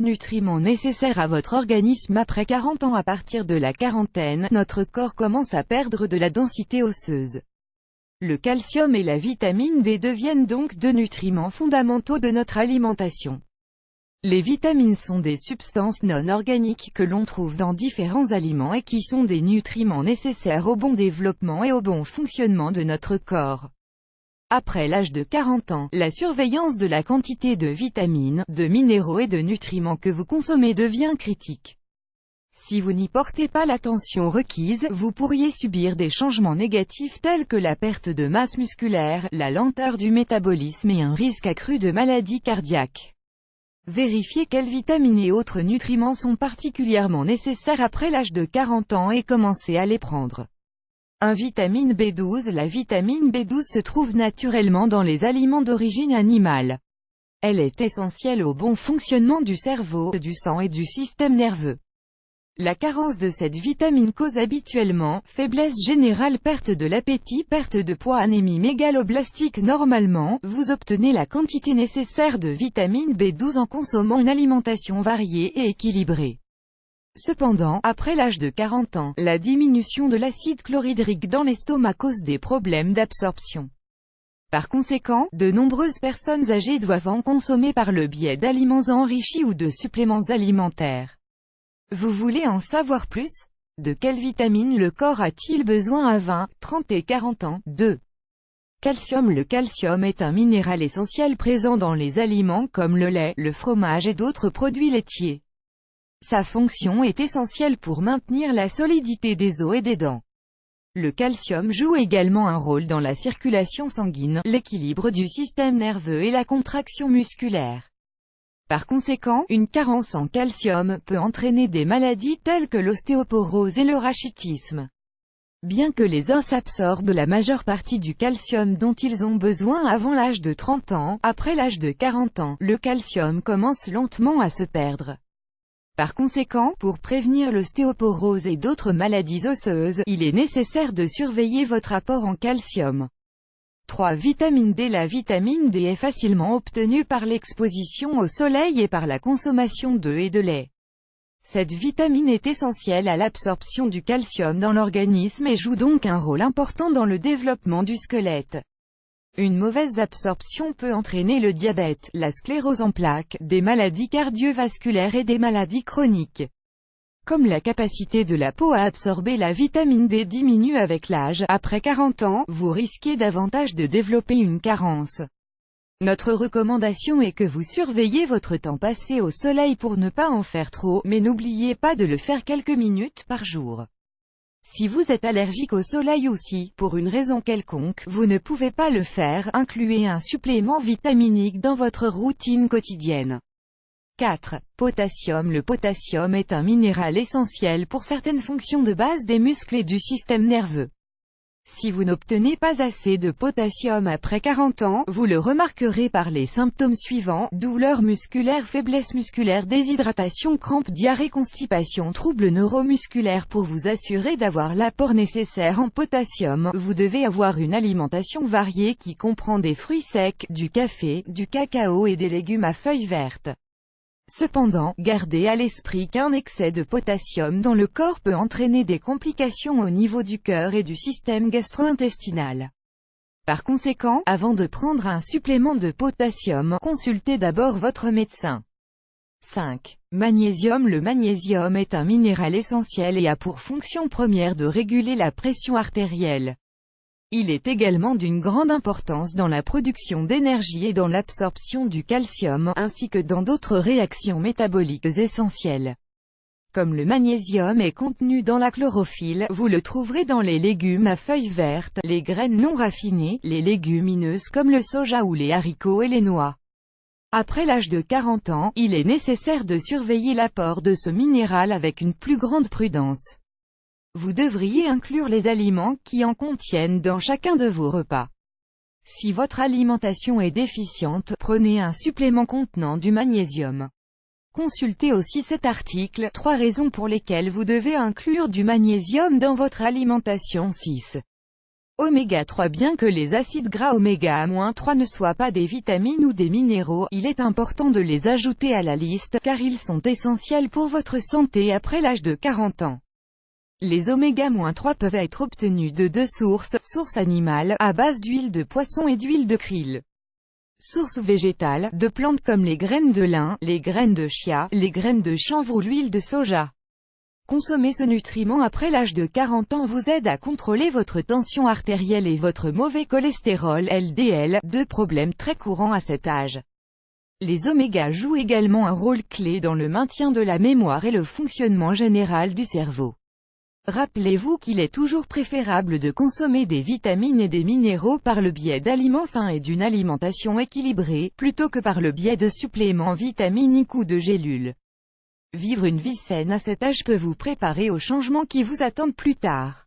nutriments nécessaires à votre organisme après 40 ans. À partir de la quarantaine, notre corps commence à perdre de la densité osseuse. Le calcium et la vitamine D deviennent donc deux nutriments fondamentaux de notre alimentation. Les vitamines sont des substances non organiques que l'on trouve dans différents aliments et qui sont des nutriments nécessaires au bon développement et au bon fonctionnement de notre corps. Après l'âge de 40 ans, la surveillance de la quantité de vitamines, de minéraux et de nutriments que vous consommez devient critique. Si vous n'y portez pas l'attention requise, vous pourriez subir des changements négatifs tels que la perte de masse musculaire, la lenteur du métabolisme et un risque accru de maladies cardiaques. Vérifiez quelles vitamines et autres nutriments sont particulièrement nécessaires après l'âge de 40 ans et commencez à les prendre. 1. Vitamine B12. La vitamine B12 se trouve naturellement dans les aliments d'origine animale. Elle est essentielle au bon fonctionnement du cerveau, du sang et du système nerveux. La carence de cette vitamine cause habituellement faiblesse générale, perte de l'appétit, perte de poids, anémie mégaloblastique. Normalement, vous obtenez la quantité nécessaire de vitamine B12 en consommant une alimentation variée et équilibrée. Cependant, après l'âge de 40 ans, la diminution de l'acide chlorhydrique dans l'estomac cause des problèmes d'absorption. Par conséquent, de nombreuses personnes âgées doivent en consommer par le biais d'aliments enrichis ou de suppléments alimentaires. Vous voulez en savoir plus? De quelles vitamines le corps a-t-il besoin à 20, 30 et 40 ans? 2. Calcium. Le calcium est un minéral essentiel présent dans les aliments comme le lait, le fromage et d'autres produits laitiers. Sa fonction est essentielle pour maintenir la solidité des os et des dents. Le calcium joue également un rôle dans la circulation sanguine, l'équilibre du système nerveux et la contraction musculaire. Par conséquent, une carence en calcium peut entraîner des maladies telles que l'ostéoporose et le rachitisme. Bien que les os absorbent la majeure partie du calcium dont ils ont besoin avant l'âge de 30 ans, après l'âge de 40 ans, le calcium commence lentement à se perdre. Par conséquent, pour prévenir l'ostéoporose et d'autres maladies osseuses, il est nécessaire de surveiller votre apport en calcium. 3. Vitamine D. La vitamine D est facilement obtenue par l'exposition au soleil et par la consommation d'œufs et de lait. Cette vitamine est essentielle à l'absorption du calcium dans l'organisme et joue donc un rôle important dans le développement du squelette. Une mauvaise absorption peut entraîner le diabète, la sclérose en plaques, des maladies cardiovasculaires et des maladies chroniques. Comme la capacité de la peau à absorber la vitamine D diminue avec l'âge, après 40 ans, vous risquez davantage de développer une carence. Notre recommandation est que vous surveillez votre temps passé au soleil pour ne pas en faire trop, mais n'oubliez pas de le faire quelques minutes par jour. Si vous êtes allergique au soleil ou si, pour une raison quelconque, vous ne pouvez pas le faire, incluez un supplément vitaminique dans votre routine quotidienne. 4. Potassium. Le potassium est un minéral essentiel pour certaines fonctions de base des muscles et du système nerveux. Si vous n'obtenez pas assez de potassium après 40 ans, vous le remarquerez par les symptômes suivants: douleurs musculaires, faiblesse musculaire, déshydratation, crampes, diarrhée, constipation, troubles neuromusculaires. Pour vous assurer d'avoir l'apport nécessaire en potassium, vous devez avoir une alimentation variée qui comprend des fruits secs, du café, du cacao et des légumes à feuilles vertes. Cependant, gardez à l'esprit qu'un excès de potassium dans le corps peut entraîner des complications au niveau du cœur et du système gastro-intestinal. Par conséquent, avant de prendre un supplément de potassium, consultez d'abord votre médecin. 5. Magnésium. Le magnésium est un minéral essentiel et a pour fonction première de réguler la pression artérielle. Il est également d'une grande importance dans la production d'énergie et dans l'absorption du calcium, ainsi que dans d'autres réactions métaboliques essentielles. Comme le magnésium est contenu dans la chlorophylle, vous le trouverez dans les légumes à feuilles vertes, les graines non raffinées, les légumineuses comme le soja ou les haricots et les noix. Après l'âge de 40 ans, il est nécessaire de surveiller l'apport de ce minéral avec une plus grande prudence. Vous devriez inclure les aliments qui en contiennent dans chacun de vos repas. Si votre alimentation est déficiente, prenez un supplément contenant du magnésium. Consultez aussi cet article, 3 raisons pour lesquelles vous devez inclure du magnésium dans votre alimentation. 6. Oméga 3. Bien que les acides gras oméga-3 ne soient pas des vitamines ou des minéraux, il est important de les ajouter à la liste, car ils sont essentiels pour votre santé après l'âge de 40 ans. Les oméga-3 peuvent être obtenus de deux sources, source animale, à base d'huile de poisson et d'huile de krill. Source végétale, de plantes comme les graines de lin, les graines de chia, les graines de chanvre ou l'huile de soja. Consommer ce nutriment après l'âge de 40 ans vous aide à contrôler votre tension artérielle et votre mauvais cholestérol LDL, deux problèmes très courants à cet âge. Les omégas jouent également un rôle clé dans le maintien de la mémoire et le fonctionnement général du cerveau. Rappelez-vous qu'il est toujours préférable de consommer des vitamines et des minéraux par le biais d'aliments sains et d'une alimentation équilibrée, plutôt que par le biais de suppléments vitaminiques ou de gélules. Vivre une vie saine à cet âge peut vous préparer aux changements qui vous attendent plus tard.